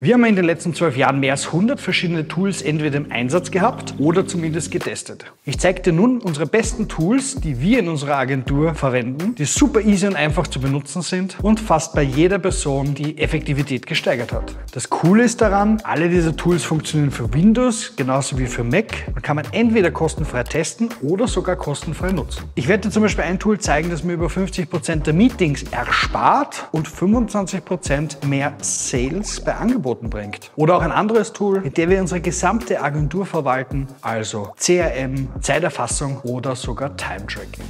Wir haben in den letzten 12 Jahren mehr als 100 verschiedene Tools entweder im Einsatz gehabt oder zumindest getestet. Ich zeige dir nun unsere besten Tools, die wir in unserer Agentur verwenden, die super easy und einfach zu benutzen sind und fast bei jeder Person die Effektivität gesteigert hat. Das Coole ist daran, alle diese Tools funktionieren für Windows genauso wie für Mac und kann man entweder kostenfrei testen oder sogar kostenfrei nutzen. Ich werde dir zum Beispiel ein Tool zeigen, das mir über 50% der Meetings erspart und 25% mehr Sales bei Angeboten bringt. Oder auch ein anderes Tool, mit dem wir unsere gesamte Agentur verwalten, also CRM, Zeiterfassung oder sogar Time-Tracking.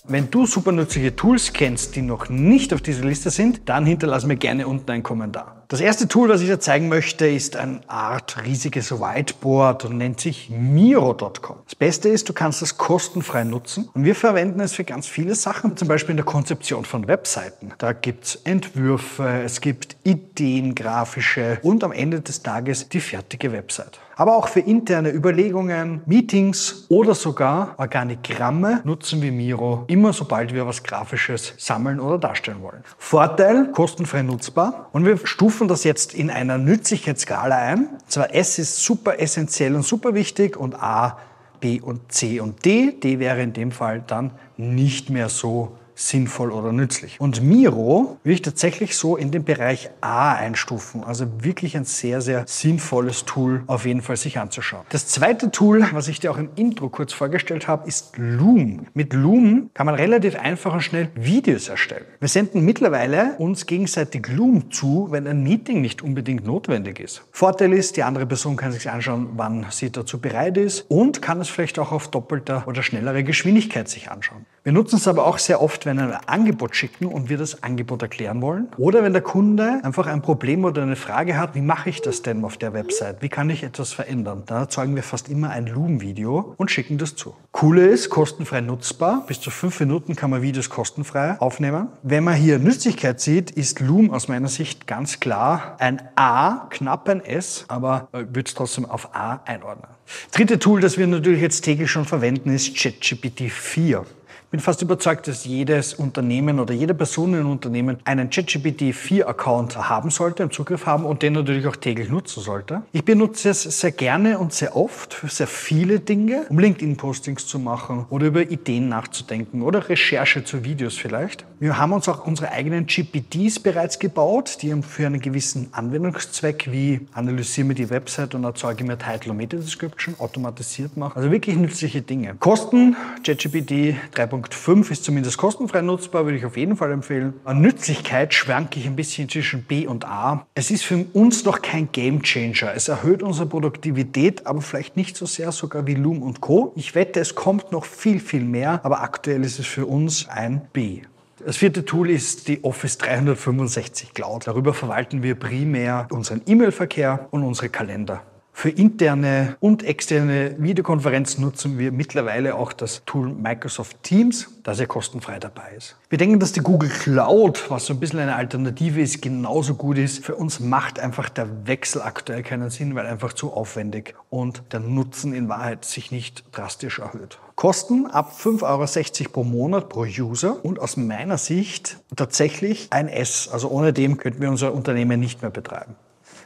Wenn du super nützliche Tools kennst, die noch nicht auf dieser Liste sind, dann hinterlass mir gerne unten einen Kommentar. Das erste Tool, das ich dir zeigen möchte, ist eine Art riesiges Whiteboard und nennt sich Miro.com. Das Beste ist, du kannst es kostenfrei nutzen und wir verwenden es für ganz viele Sachen, zum Beispiel in der Konzeption von Webseiten. Da gibt es Entwürfe, es gibt Ideen, grafische und am Ende des Tages die fertige Website. Aber auch für interne Überlegungen, Meetings oder sogar Organigramme nutzen wir Miro, immer sobald wir was Grafisches sammeln oder darstellen wollen. Vorteil, kostenfrei nutzbar und wir stufen das jetzt in einer Nützlichkeitsskala ein. Und zwar S ist super essentiell und super wichtig und A, B und C und D. D wäre in dem Fall dann nicht mehr so sinnvoll oder nützlich. Und Miro will ich tatsächlich so in den Bereich A einstufen. Also wirklich ein sehr, sehr sinnvolles Tool auf jeden Fall sich anzuschauen. Das zweite Tool, was ich dir auch im Intro kurz vorgestellt habe, ist Loom. Mit Loom kann man relativ einfach und schnell Videos erstellen. Wir senden mittlerweile uns gegenseitig Loom zu, wenn ein Meeting nicht unbedingt notwendig ist. Vorteil ist, die andere Person kann sich anschauen, wann sie dazu bereit ist und kann es vielleicht auch auf doppelter oder schnellere Geschwindigkeit sich anschauen. Wir nutzen es aber auch sehr oft, wenn wir ein Angebot schicken und wir das Angebot erklären wollen. Oder wenn der Kunde einfach ein Problem oder eine Frage hat, wie mache ich das denn auf der Website? Wie kann ich etwas verändern? Dann erzeugen wir fast immer ein Loom-Video und schicken das zu. Coole ist, kostenfrei nutzbar. Bis zu 5 Minuten kann man Videos kostenfrei aufnehmen. Wenn man hier Nützlichkeit sieht, ist Loom aus meiner Sicht ganz klar ein A, knapp ein S, aber ich würde es trotzdem auf A einordnen. Dritte Tool, das wir natürlich jetzt täglich schon verwenden, ist ChatGPT 4. Ich bin fast überzeugt, dass jedes Unternehmen oder jede Person in einem Unternehmen einen ChatGPT 4-Account haben sollte, einen Zugriff haben und den natürlich auch täglich nutzen sollte. Ich benutze es sehr gerne und sehr oft für sehr viele Dinge, um LinkedIn-Postings zu machen oder über Ideen nachzudenken oder Recherche zu Videos vielleicht. Wir haben uns auch unsere eigenen GPTs bereits gebaut, die für einen gewissen Anwendungszweck wie analysiere mir die Website und erzeuge mir Title und Meta-Description automatisiert machen. Also wirklich nützliche Dinge. Kosten, ChatGPT 3.5 ist zumindest kostenfrei nutzbar, würde ich auf jeden Fall empfehlen. An Nützlichkeit schwanke ich ein bisschen zwischen B und A. Es ist für uns noch kein Gamechanger. Es erhöht unsere Produktivität, aber vielleicht nicht so sehr sogar wie Loom und Co. Ich wette, es kommt noch viel, viel mehr, aber aktuell ist es für uns ein B. Das vierte Tool ist die Office 365 Cloud. Darüber verwalten wir primär unseren E-Mail-Verkehr und unsere Kalender. Für interne und externe Videokonferenzen nutzen wir mittlerweile auch das Tool Microsoft Teams, das ja kostenfrei dabei ist. Wir denken, dass die Google Cloud, was so ein bisschen eine Alternative ist, genauso gut ist. Für uns macht einfach der Wechsel aktuell keinen Sinn, weil einfach zu aufwendig und der Nutzen in Wahrheit sich nicht drastisch erhöht. Kosten ab 5,60 € pro Monat pro User und aus meiner Sicht tatsächlich ein S. Also ohne dem könnten wir unser Unternehmen nicht mehr betreiben.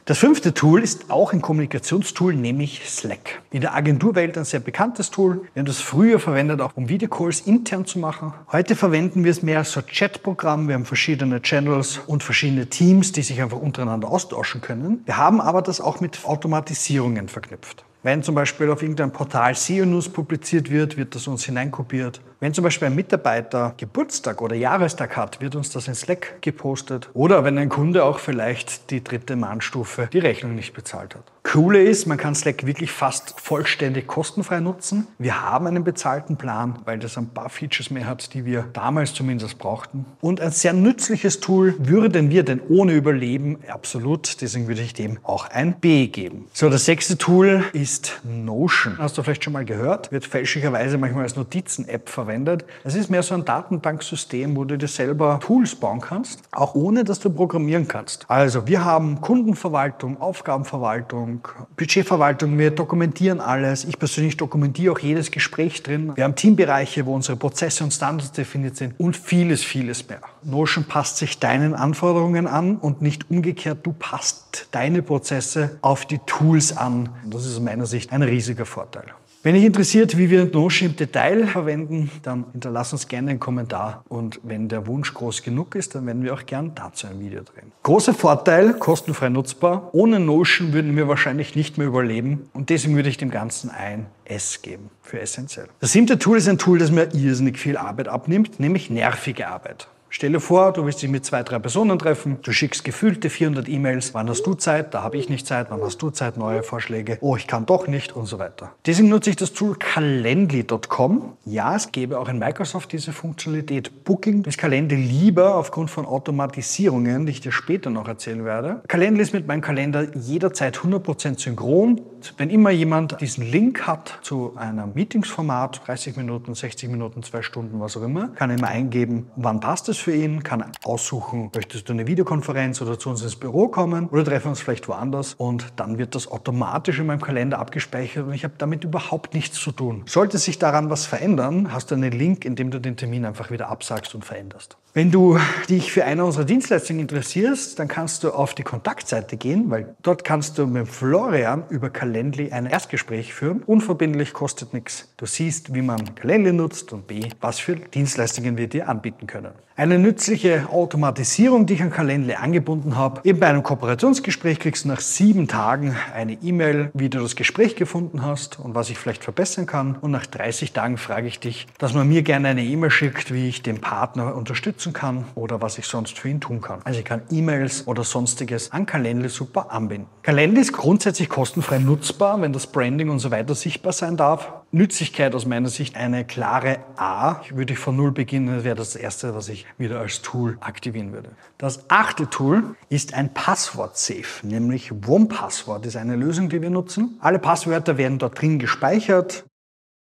Das fünfte Tool ist auch ein Kommunikationstool, nämlich Slack. In der Agenturwelt ein sehr bekanntes Tool. Wir haben das früher verwendet, auch um Videocalls intern zu machen. Heute verwenden wir es mehr als so Chatprogramm. Wir haben verschiedene Channels und verschiedene Teams, die sich einfach untereinander austauschen können. Wir haben aber das auch mit Automatisierungen verknüpft. Wenn zum Beispiel auf irgendeinem Portal SEO-News publiziert wird, wird das uns hineinkopiert. Wenn zum Beispiel ein Mitarbeiter Geburtstag oder Jahrestag hat, wird uns das in Slack gepostet. Oder wenn ein Kunde auch vielleicht die 3. Mahnstufe die Rechnung nicht bezahlt hat. Coole ist, man kann Slack wirklich fast vollständig kostenfrei nutzen. Wir haben einen bezahlten Plan, weil das ein paar Features mehr hat, die wir damals zumindest brauchten. Und ein sehr nützliches Tool würden wir denn ohne überleben, absolut. Deswegen würde ich dem auch ein B geben. So, das 6. Tool ist Notion. Hast du vielleicht schon mal gehört? Wird fälschlicherweise manchmal als Notizen-App verwendet. Es ist mehr so ein Datenbanksystem, wo du dir selber Tools bauen kannst, auch ohne dass du programmieren kannst. Also wir haben Kundenverwaltung, Aufgabenverwaltung, Buchhaltung, Budgetverwaltung. Wir dokumentieren alles. Ich persönlich dokumentiere auch jedes Gespräch drin. Wir haben Teambereiche, wo unsere Prozesse und Standards definiert sind und vieles, vieles mehr. Notion passt sich deinen Anforderungen an und nicht umgekehrt. Du passt deine Prozesse auf die Tools an. Das ist aus meiner Sicht ein riesiger Vorteil. Wenn dich interessiert, wie wir Notion im Detail verwenden, dann hinterlass uns gerne einen Kommentar. Und wenn der Wunsch groß genug ist, dann werden wir auch gern dazu ein Video drehen. Großer Vorteil, kostenfrei nutzbar. Ohne Notion würden wir wahrscheinlich nicht mehr überleben. Und deswegen würde ich dem Ganzen ein S geben für essentiell. Das 7. Tool ist ein Tool, das mir irrsinnig viel Arbeit abnimmt, nämlich nervige Arbeit. Stell dir vor, du willst dich mit 2, 3 Personen treffen, du schickst gefühlte 400 E-Mails, wann hast du Zeit, da habe ich nicht Zeit, wann hast du Zeit, neue Vorschläge, oh, ich kann doch nicht und so weiter. Deswegen nutze ich das Tool Calendly.com. Ja, es gäbe auch in Microsoft diese Funktionalität. Booking ist Calendly lieber aufgrund von Automatisierungen, die ich dir später noch erzählen werde. Calendly ist mit meinem Kalender jederzeit 100% synchron. Wenn immer jemand diesen Link hat zu einem Meetingsformat, 30 Minuten, 60 Minuten, 2 Stunden, was auch immer, kann er immer eingeben, wann passt es für ihn, kann aussuchen, möchtest du eine Videokonferenz oder zu uns ins Büro kommen oder treffen wir uns vielleicht woanders und dann wird das automatisch in meinem Kalender abgespeichert und ich habe damit überhaupt nichts zu tun. Sollte sich daran was verändern, hast du einen Link, in dem du den Termin einfach wieder absagst und veränderst. Wenn du dich für eine unserer Dienstleistungen interessierst, dann kannst du auf die Kontaktseite gehen, weil dort kannst du mit Florian über Calendly ein Erstgespräch führen. Unverbindlich, kostet nichts. Du siehst, wie man Calendly nutzt und B, was für Dienstleistungen wir dir anbieten können. Eine nützliche Automatisierung, die ich an Calendly angebunden habe. Eben bei einem Kooperationsgespräch kriegst du nach 7 Tagen eine E-Mail, wie du das Gespräch gefunden hast und was ich vielleicht verbessern kann. Und nach 30 Tagen frage ich dich, dass man mir gerne eine E-Mail schickt, wie ich den Partner unterstützen kann oder was ich sonst für ihn tun kann. Also ich kann E-Mails oder sonstiges an Calendly super anbinden. Calendly ist grundsätzlich kostenfrei nutzbar, wenn das Branding und so weiter sichtbar sein darf. Nützlichkeit aus meiner Sicht eine klare A. Ich würde von 0 beginnen, das wäre das erste, was ich wieder als Tool aktivieren würde. Das 8. Tool ist ein Passwort-Safe, nämlich OnePassword ist eine Lösung, die wir nutzen. Alle Passwörter werden dort drin gespeichert.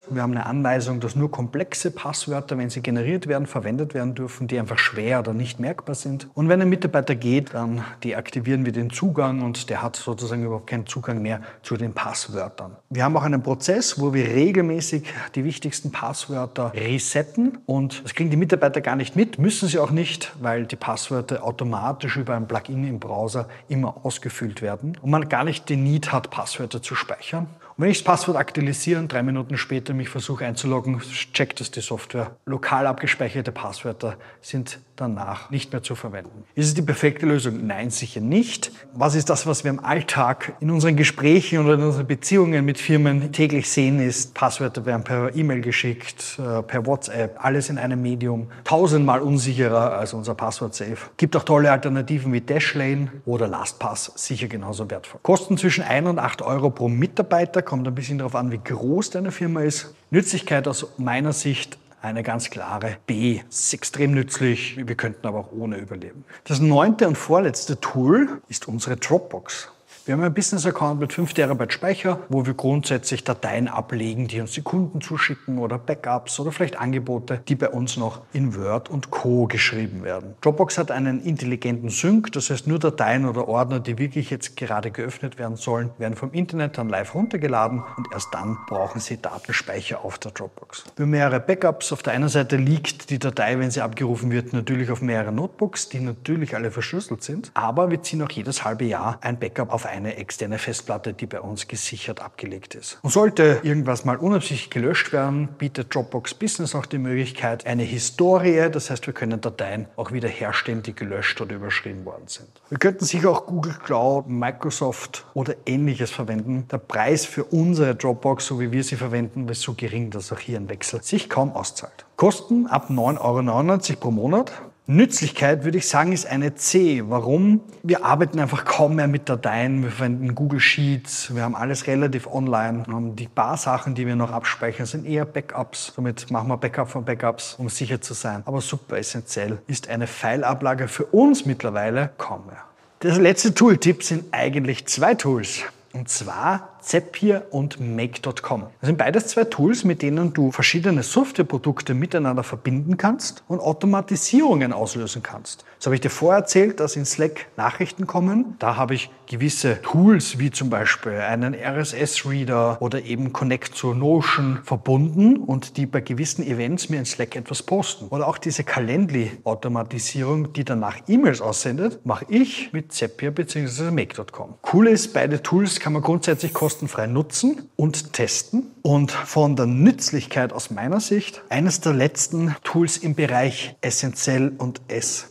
Wir haben eine Anweisung, dass nur komplexe Passwörter, wenn sie generiert werden, verwendet werden dürfen, die einfach schwer oder nicht merkbar sind. Und wenn ein Mitarbeiter geht, dann deaktivieren wir den Zugang und der hat sozusagen überhaupt keinen Zugang mehr zu den Passwörtern. Wir haben auch einen Prozess, wo wir regelmäßig die wichtigsten Passwörter resetten und das kriegen die Mitarbeiter gar nicht mit, müssen sie auch nicht, weil die Passwörter automatisch über ein Plugin im Browser immer ausgefüllt werden und man gar nicht den Need hat, Passwörter zu speichern. Und wenn ich das Passwort aktualisiere und 3 Minuten später mich versuche einzuloggen, checkt es die Software. Lokal abgespeicherte Passwörter sind danach nicht mehr zu verwenden. Ist es die perfekte Lösung? Nein, sicher nicht. Was ist das, was wir im Alltag in unseren Gesprächen oder in unseren Beziehungen mit Firmen täglich sehen, ist, Passwörter werden per E-Mail geschickt, per WhatsApp, alles in einem Medium. 1000-mal unsicherer als unser Passwort-Safe. Gibt auch tolle Alternativen wie Dashlane oder LastPass, sicher genauso wertvoll. Kosten zwischen 1 und 8 Euro pro Mitarbeiter, kommt ein bisschen darauf an, wie groß deine Firma ist. Nützlichkeit aus meiner Sicht eine ganz klare B. Ist extrem nützlich, wir könnten aber auch ohne überleben. Das 9. und vorletzte Tool ist unsere Dropbox. Wir haben einen Business-Account mit 5 TB Speicher, wo wir grundsätzlich Dateien ablegen, die uns die Kunden zuschicken oder Backups oder vielleicht Angebote, die bei uns noch in Word und Co. geschrieben werden. Dropbox hat einen intelligenten Sync, das heißt nur Dateien oder Ordner, die wirklich jetzt gerade geöffnet werden sollen, werden vom Internet dann live runtergeladen und erst dann brauchen sie Datenspeicher auf der Dropbox. Für mehrere Backups auf der einen Seite liegt die Datei, wenn sie abgerufen wird, natürlich auf mehreren Notebooks, die natürlich alle verschlüsselt sind, aber wir ziehen auch jedes halbe Jahr ein Backup auf eine externe Festplatte, die bei uns gesichert abgelegt ist. Und sollte irgendwas mal unabsichtlich gelöscht werden, bietet Dropbox Business auch die Möglichkeit, eine Historie, das heißt, wir können Dateien auch wieder herstellen, die gelöscht oder überschrieben worden sind. Wir könnten sicher auch Google Cloud, Microsoft oder ähnliches verwenden. Der Preis für unsere Dropbox, so wie wir sie verwenden, ist so gering, dass auch hier ein Wechsel sich kaum auszahlt. Kosten ab 9,99 € pro Monat. Nützlichkeit, würde ich sagen, ist eine C. Warum? Wir arbeiten einfach kaum mehr mit Dateien. Wir verwenden Google Sheets. Wir haben alles relativ online. Wir haben die paar Sachen, die wir noch abspeichern, sind eher Backups. Somit machen wir Backup von Backups, um sicher zu sein. Aber super essentiell ist eine Fileablage für uns mittlerweile kaum mehr. Das letzte Tooltip sind eigentlich 2 Tools. Und zwar Zapier und Make.com. Das sind beides zwei Tools, mit denen du verschiedene Softwareprodukte miteinander verbinden kannst und Automatisierungen auslösen kannst. So habe ich dir vorher erzählt, dass in Slack Nachrichten kommen. Da habe ich gewisse Tools wie zum Beispiel einen RSS-Reader oder eben Connect zu Notion verbunden und die bei gewissen Events mir in Slack etwas posten. Oder auch diese Calendly-Automatisierung, die danach E-Mails aussendet, mache ich mit Zapier bzw. Make.com. Cool ist, beide Tools kann man grundsätzlich kostenfrei nutzen und testen. Und von der Nützlichkeit aus meiner Sicht eines der letzten Tools im Bereich SNCL und S.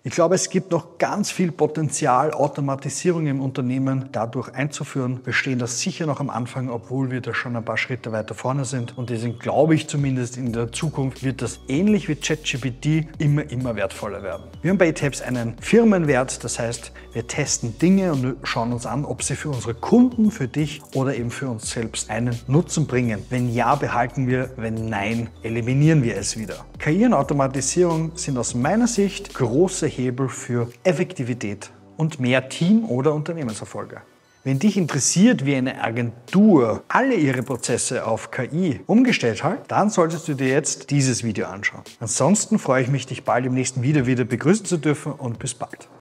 Ich glaube, es gibt noch ganz viel Potenzial, Automatisierung im Unternehmen dadurch einzuführen. Wir stehen da sicher noch am Anfang, obwohl wir da schon ein paar Schritte weiter vorne sind. Und deswegen glaube ich zumindest, in der Zukunft wird das ähnlich wie ChatGPT immer wertvoller werden. Wir haben bei eTabs einen Firmenwert, das heißt, wir testen Dinge und schauen uns an, ob sie für unsere Kunden, für dich oder eben für uns selbst einen Nutzen bringen. Wenn ja, behalten wir, wenn nein, eliminieren wir es wieder. KI und Automatisierung sind aus meiner Sicht große Hebel für Effektivität und mehr Team- oder Unternehmenserfolge. Wenn dich interessiert, wie eine Agentur alle ihre Prozesse auf KI umgestellt hat, dann solltest du dir jetzt dieses Video anschauen. Ansonsten freue ich mich, dich bald im nächsten Video wieder begrüßen zu dürfen und bis bald.